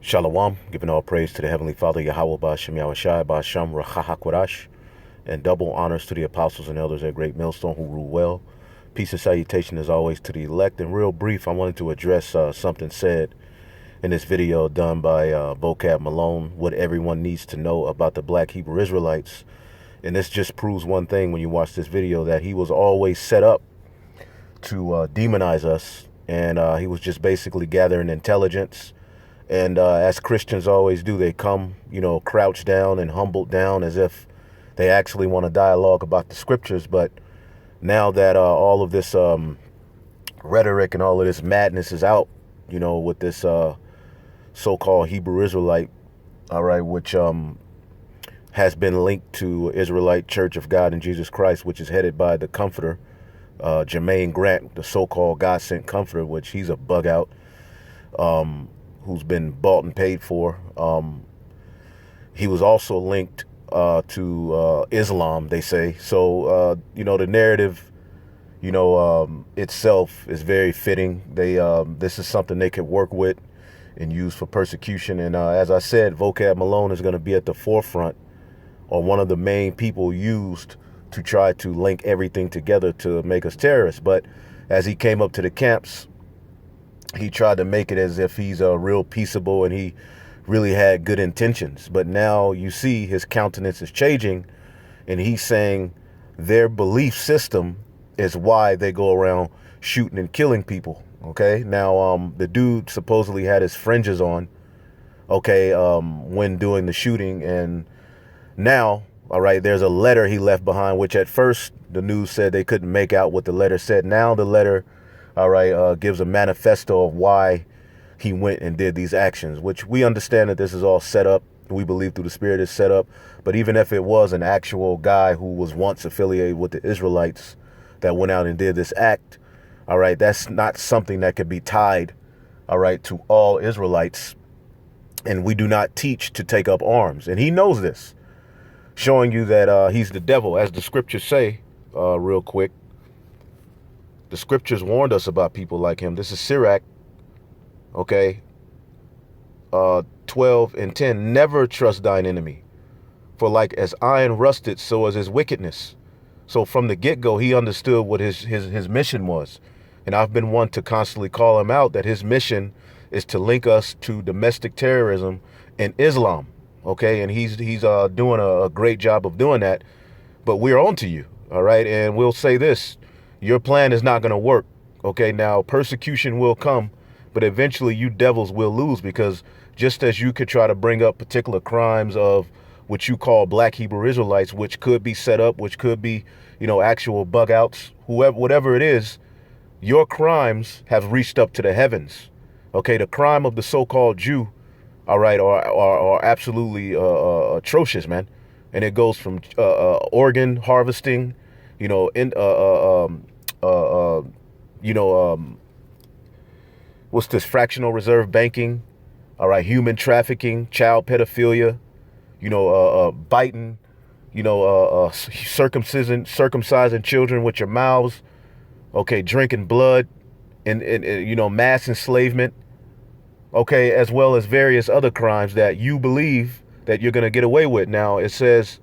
Shalom, giving all praise to the Heavenly Father, Yahweh Ba'ashem Yahushai Ba'ashem Rachahakwadash, and double honors to the apostles and elders at Great Millstone who rule well. Peace and salutation as always to the elect. And real brief, I wanted to address something said in this video done by Vocab Malone, what everyone needs to know about the Black Hebrew Israelites. And this just proves one thing when you watch this video, that he was always set up to demonize us, and he was just basically gathering intelligence. And as Christians always do, they come, crouched down and humbled down as if they actually want to dialogue about the scriptures. But now that all of this rhetoric and all of this madness is out, with this so-called Hebrew Israelite, all right, which has been linked to Israelite Church of God in Jesus Christ, which is headed by the Comforter, Jermaine Grant, the so-called God-sent Comforter, which he's a bug out. Who's been bought and paid for. He was also linked to Islam, they say. So, the narrative, itself is very fitting. This is something they could work with and use for persecution. And as I said, Vocab Malone is going to be at the forefront, or one of the main people used to try to link everything together to make us terrorists. But as he came up to the camps, he tried to make it as if he's real peaceable and he really had good intentions. But now you see his countenance is changing, and he's saying their belief system is why they go around shooting and killing people. Okay, now the dude supposedly had his fringes on, when doing the shooting. And now, all right, there's a letter he left behind, which at first the news said they couldn't make out what the letter said. Now the letter, all right, gives a manifesto of why he went and did these actions, which we understand that this is all set up. We believe through the Spirit is set up. But even if it was an actual guy who was once affiliated with the Israelites that went out and did this act, all right, that's not something that could be tied, all right, to all Israelites. And we do not teach to take up arms. And he knows this, showing you that he's the devil, as the scriptures say, real quick. The scriptures warned us about people like him. This is Sirach, 12:10. Never trust thine enemy, for like as iron rusted, so is his wickedness. So from the get-go, he understood what his mission was. And I've been one to constantly call him out that his mission is to link us to domestic terrorism and Islam. And he's doing a great job of doing that. But we're on to you, all right? And we'll say this. Your plan is not going to work. Now persecution will come, but eventually you devils will lose, because just as you could try to bring up particular crimes of what you call Black Hebrew Israelites, which could be set up, which could be, actual bug outs, whatever it is, your crimes have reached up to the heavens. The crime of the so-called Jew, all right, are absolutely atrocious, man. And it goes from organ harvesting, what's this, fractional reserve banking, all right, human trafficking, child pedophilia, biting, circumcising children with your mouths, drinking blood, and mass enslavement, as well as various other crimes that you believe that you're going to get away with. Now it says,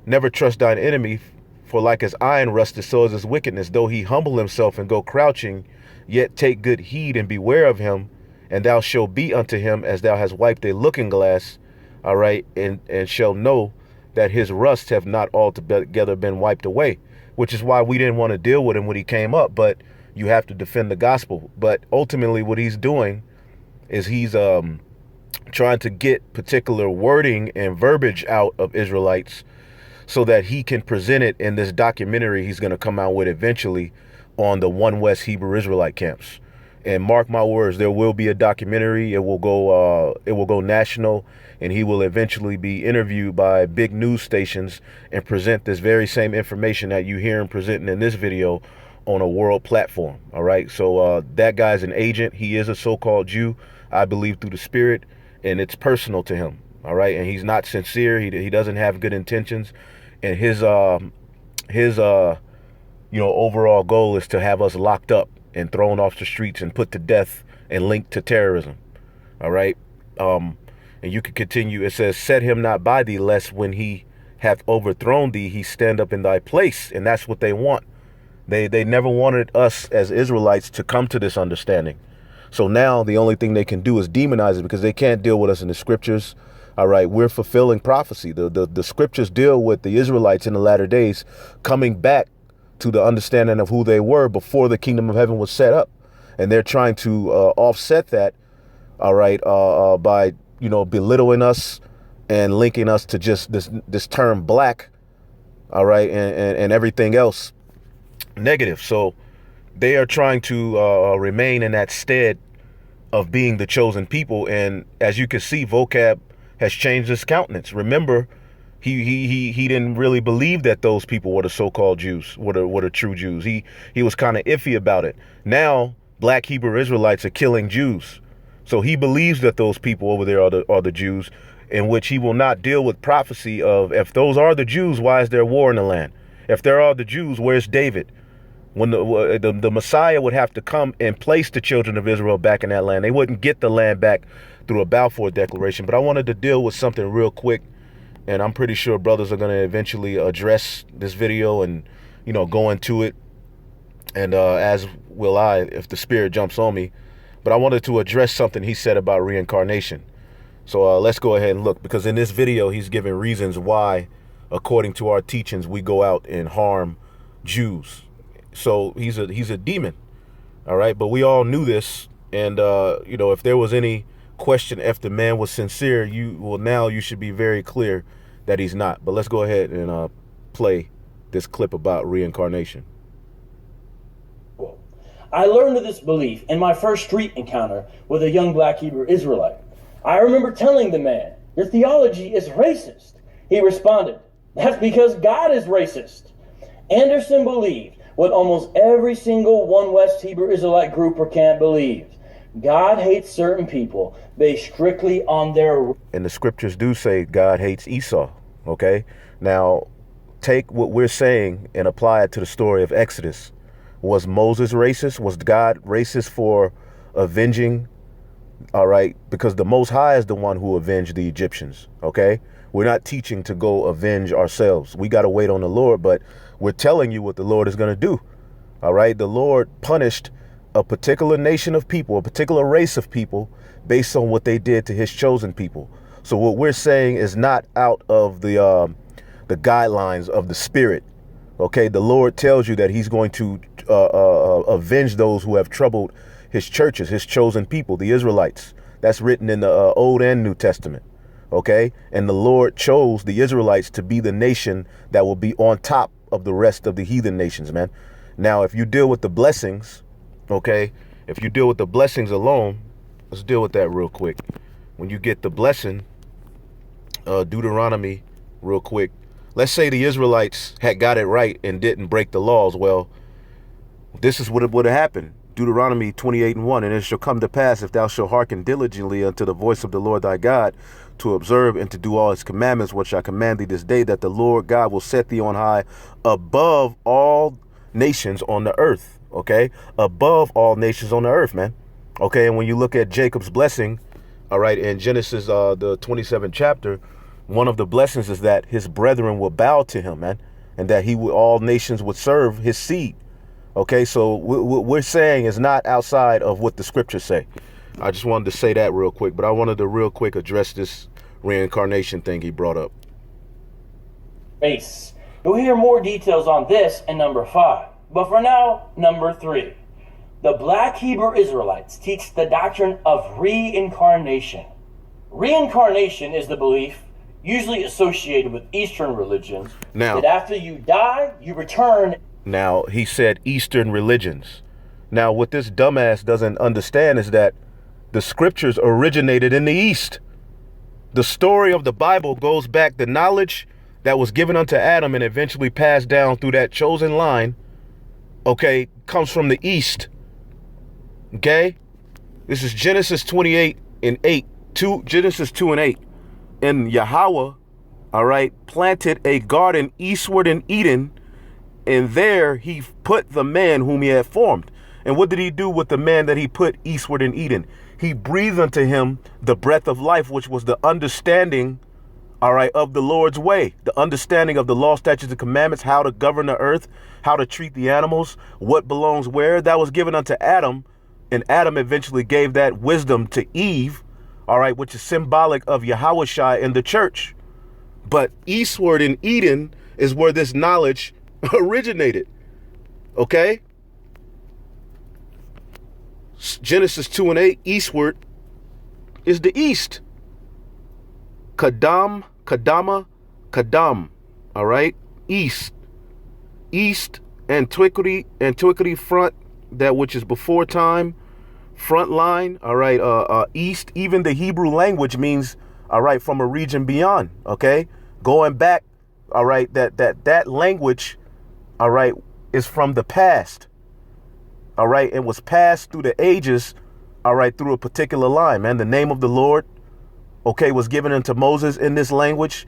never trust thine enemy, for like as iron rusted, so is his wickedness. Though he humble himself and go crouching, yet take good heed and beware of him, and thou shalt be unto him as thou hast wiped a looking glass, all right, and shall know that his rust have not altogether been wiped away, which is why we didn't want to deal with him when he came up. But you have to defend the gospel. But ultimately what he's doing is he's trying to get particular wording and verbiage out of Israelites so that he can present it in this documentary he's going to come out with eventually on the One West Hebrew Israelite camps. And mark my words, there will be a documentary. It will go national, and he will eventually be interviewed by big news stations and present this very same information that you hear him presenting in this video on a world platform. All right. So that guy's an agent. He is a so-called Jew, I believe, through the Spirit, and it's personal to him. All right. And he's not sincere. He doesn't have good intentions. And his overall goal is to have us locked up and thrown off the streets and put to death and linked to terrorism. All right. And you can continue. It says, set him not by thee, lest when he hath overthrown thee, he stand up in thy place. And that's what they want. They never wanted us as Israelites to come to this understanding. So now the only thing they can do is demonize it, because they can't deal with us in the scriptures. All right, we're fulfilling prophecy. The scriptures deal with the Israelites in the latter days coming back to the understanding of who they were before the kingdom of heaven was set up. And they're trying to offset that, all right, by, belittling us and linking us to just this term black, all right, and everything else negative. So they are trying to remain in that stead of being the chosen people. And as you can see, vocab has changed his countenance. Remember, he didn't really believe that those people were the so-called Jews, were the true Jews. He was kind of iffy about it. Now black Hebrew Israelites are killing Jews, so he believes that those people over there are the Jews, in which he will not deal with prophecy of, if those are the Jews, why is there war in the land? If there are the Jews, where's David? When the Messiah would have to come and place the children of Israel back in that land. They wouldn't get the land back through a Balfour Declaration. But I wanted to deal with something real quick, and I'm pretty sure brothers are going to eventually address this video and, go into it. And as will I, if the Spirit jumps on me. But I wanted to address something he said about reincarnation. So let's go ahead and look, because in this video, he's giving reasons why, according to our teachings, we go out and harm Jews. So he's a demon. All right. But we all knew this. And, if there was any question if the man was sincere, now you should be very clear that he's not. But let's go ahead and play this clip about reincarnation. I learned of this belief in my first street encounter with a young black Hebrew Israelite. I remember telling the man, "Your theology is racist." He responded, "That's because God is racist." Anderson believed what almost every single One West Hebrew Israelite group or camp believes. God hates certain people based strictly on their... And the scriptures do say God hates Esau, okay? Now, take what we're saying and apply it to the story of Exodus. Was Moses racist? Was God racist for avenging? All right, because the Most High is the one who avenged the Egyptians, okay? We're not teaching to go avenge ourselves. We got to wait on the Lord, but we're telling you what the Lord is going to do, all right? The Lord punished a particular nation of people, a particular race of people, based on what they did to his chosen people. So what we're saying is not out of the guidelines of the Spirit. Okay, the Lord tells you that he's going to avenge those who have troubled his churches, his chosen people, the Israelites. That's written in the Old and New Testament. Okay, and the Lord chose the Israelites to be the nation that will be on top of the rest of the heathen nations, man. Now, if you deal with the blessings, okay, if you deal with the blessings alone, let's deal with that real quick. When you get the blessing, Deuteronomy, real quick. Let's say the Israelites had got it right and didn't break the laws. Well, this is what would have happened. Deuteronomy 28:1, and it shall come to pass, if thou shalt hearken diligently unto the voice of the Lord thy God, to observe and to do all his commandments, which I command thee this day, that the Lord God will set thee on high above all nations on the earth. Okay, above all nations on the earth, man. Okay, and when you look at Jacob's blessing, all right, in Genesis, the 27th chapter, one of the blessings is that his brethren will bow to him, man, and that all nations would serve his seed. Okay, so what we're saying is not outside of what the scriptures say. I just wanted to say that real quick, but I wanted to real quick address this reincarnation thing he brought up. Base. You'll hear more details on this in number 5. But for now, number 3. The black Hebrew Israelites teach the doctrine of reincarnation. Reincarnation is the belief, usually associated with Eastern religions, that after you die, you return. Now, he said Eastern religions. Now, what this dumbass doesn't understand is that the scriptures originated in the East. The story of the Bible goes back, the knowledge that was given unto Adam and eventually passed down through that chosen line, okay, comes from the East. Okay? This is Genesis 28:8. Genesis 2:8. And Yahweh, all right, planted a garden eastward in Eden, and there he put the man whom he had formed. And what did he do with the man that he put eastward in Eden? He breathed unto him the breath of life, which was the understanding, all right, of the Lord's way, the understanding of the law, statutes, and commandments, how to govern the earth, how to treat the animals, what belongs where. That was given unto Adam, and Adam eventually gave that wisdom to Eve, all right, which is symbolic of Yahushua in the church. But eastward in Eden is where this knowledge originated, okay? Genesis 2:8, eastward is the east. Kadam, all right? East, antiquity, front, that which is before time, front line, all right? East, even the Hebrew language means, all right, from a region beyond, okay? Going back, all right, that language, all right, is from the past, all right? It was passed through the ages, all right, through a particular line, man. The name of the Lord, okay, was given unto Moses in this language.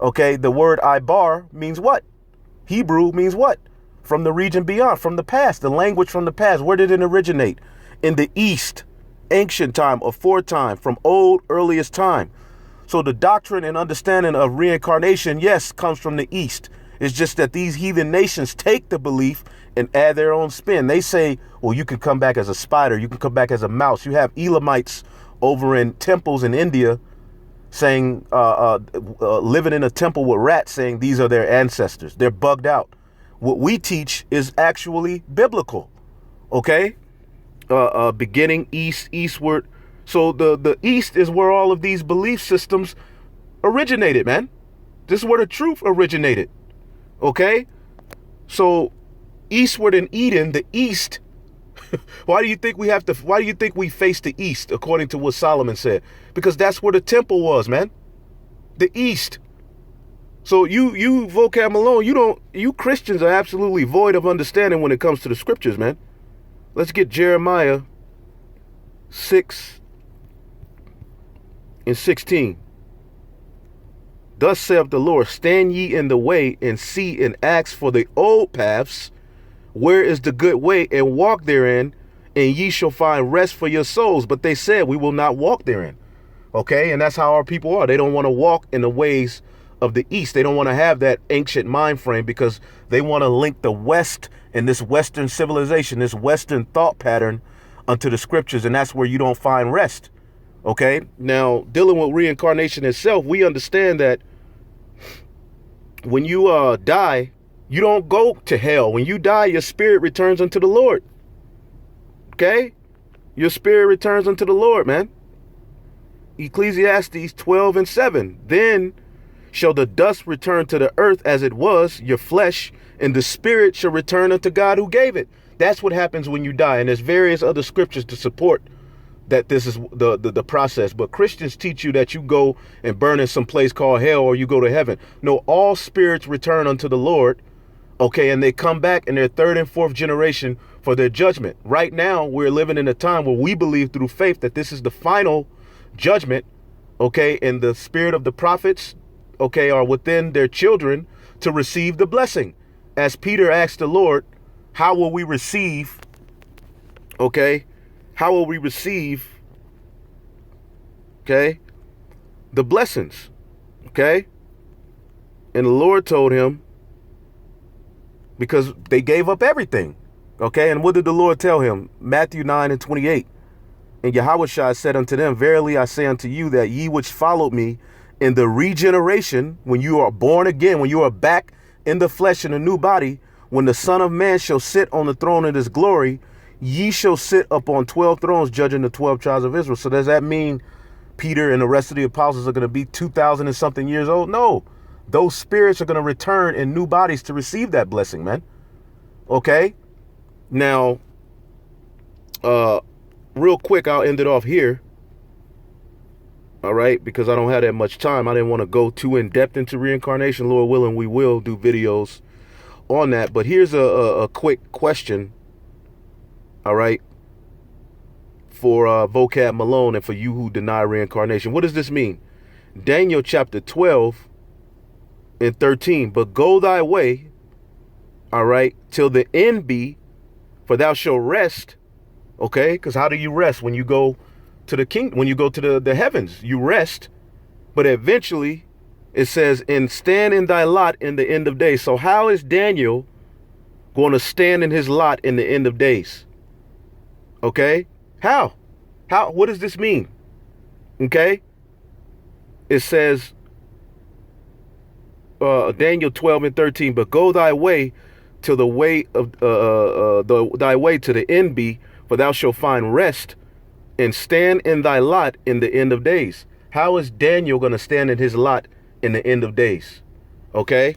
Okay, the word Ibar means what? Hebrew means what? From the region beyond, from the past, the language from the past. Where did it originate? In the East, ancient time, aforetime, from old, earliest time. So the doctrine and understanding of reincarnation, yes, comes from the East. It's just that these heathen nations take the belief and add their own spin. They say, well, you can come back as a spider. You can come back as a mouse. You have Elamites over in temples in India saying, living in a temple with rats, saying these are their ancestors. They're bugged out. What we teach is actually biblical, okay? Beginning eastward. So the East is where all of these belief systems originated, man. This is where the truth originated, okay? So eastward in Eden, the East. Why do you think we face the East, according to what Solomon said? Because that's where the temple was, man. The East. So you vocab Malone, you Christians are absolutely void of understanding when it comes to the scriptures, man. Let's get Jeremiah 6:16. Thus saith the Lord, stand ye in the way and see and ask for the old paths, where is the good way, and walk therein, and ye shall find rest for your souls. But they said, we will not walk therein. Okay, and that's how our people are. They don't want to walk in the ways of the East. They don't want to have that ancient mind frame because they want to link the West and this Western civilization, this Western thought pattern unto the scriptures, and that's where you don't find rest. Okay, now dealing with reincarnation itself, we understand that when you die, you don't go to hell. When you die, your spirit returns unto the Lord. Okay? Your spirit returns unto the Lord, man. Ecclesiastes 12:7. Then shall the dust return to the earth as it was, your flesh, and the spirit shall return unto God who gave it. That's what happens when you die. And there's various other scriptures to support that this is the process. But Christians teach you that you go and burn in some place called hell or you go to heaven. No, all spirits return unto the Lord. Okay, and they come back in their third and fourth generation for their judgment. Right now, we're living in a time where we believe through faith that this is the final judgment, okay, and the spirit of the prophets, okay, are within their children to receive the blessing. As Peter asked the Lord, how will we receive, okay, how will we receive, okay, the blessings, okay? And the Lord told him, because they gave up everything. Okay, and what did the Lord tell him? Matthew 9:28. And Yahushua said unto them, verily I say unto you that ye which followed me in the regeneration, when you are born again, when you are back in the flesh in a new body, when the Son of Man shall sit on the throne of his glory, ye shall sit upon 12 thrones judging the 12 tribes of Israel. So does that mean Peter and the rest of the apostles are going to be 2,000 and something years old? No. Those spirits are going to return in new bodies to receive that blessing, man. Okay? Now, real quick, I'll end it off here. All right? Because I don't have that much time. I didn't want to go too in depth into reincarnation. Lord willing, we will do videos on that. But here's a quick question. All right? For Vocab Malone and for you who deny reincarnation. What does this mean? Daniel chapter 12 and 13. But go thy way, all right, till the end be, For thou shalt rest. Okay, because how do you rest? When you go to the king, when you go to the heavens, you rest. But eventually it says, and stand in thy lot in the end of days. So how is Daniel going to stand in his lot in the end of days? Okay, how? What does this mean? Okay, it says, Daniel 12:13, but go thy way to the way of thy way to the end be, for thou shalt find rest, and stand in thy lot in the end of days. How is Daniel going to stand in his lot in the end of days? Okay,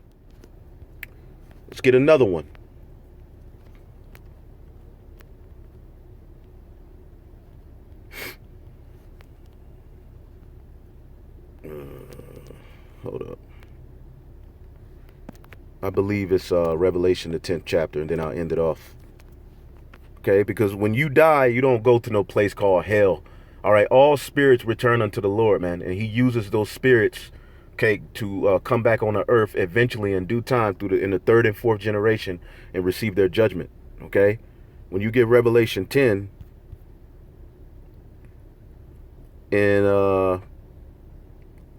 let's get another one. Hold up. I believe it's Revelation, the 10th chapter, and then I'll end it off. Okay, because when you die, you don't go to no place called hell. All right, all spirits return unto the Lord, man, and he uses those spirits, okay, to come back on the earth eventually in due time in the third and fourth generation and receive their judgment. Okay, when you get Revelation 10 and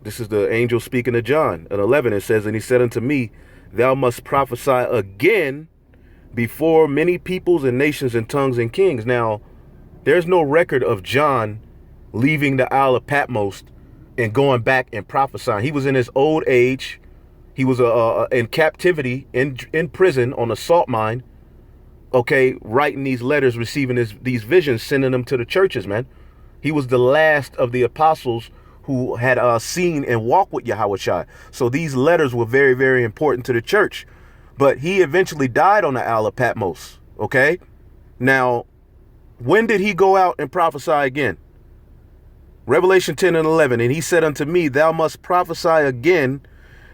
this is the angel speaking to John at 11. It says, and he said unto me, thou must prophesy again before many peoples and nations and tongues and kings. Now, there's no record of John leaving the Isle of Patmos and going back and prophesying. He was in his old age. He was in captivity, in prison on a salt mine. Okay, writing these letters, receiving these visions, sending them to the churches, man. He was the last of the apostles who had seen and walked with Yahushua. So these letters were very, very important to the church. But he eventually died on the Isle of Patmos. Okay, now, when did he go out and prophesy again? Revelation 10 and 11. And he said unto me, thou must prophesy again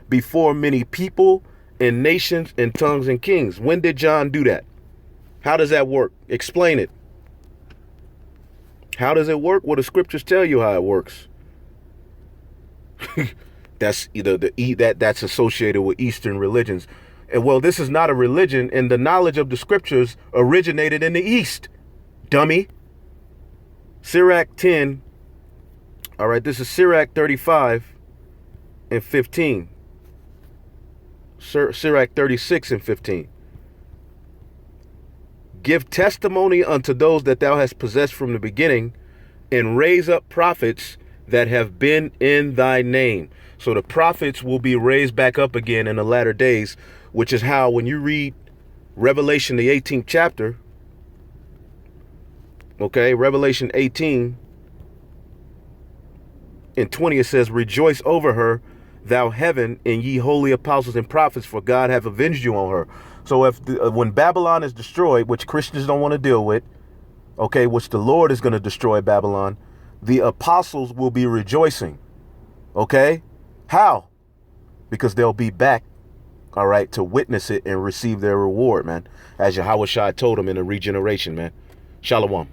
before many people and nations and tongues and kings. When did John do that? How does that work? Explain it. How does it work? Well, the scriptures tell you how it works. That's either that's associated with Eastern religions. And well, this is not a religion, and the knowledge of the scriptures originated in the East, dummy. Sirach 10. All right, this is Sirach 35 and 15. Sirach 36 and 15. Give testimony unto those that thou hast possessed from the beginning, and raise up prophets that have been in thy name. So the prophets will be raised back up again in the latter days, which is how, when you read Revelation, the 18th chapter, okay, Revelation 18 and 20, it says, rejoice over her, thou heaven, and ye holy apostles and prophets, for God hath avenged you on her. So when Babylon is destroyed, which Christians don't want to deal with, okay, which the Lord is going to destroy Babylon, the apostles will be rejoicing. Okay, how? Because they'll be back, all right, to witness it and receive their reward, man, as Yahushua told them in the regeneration, man. Shalom.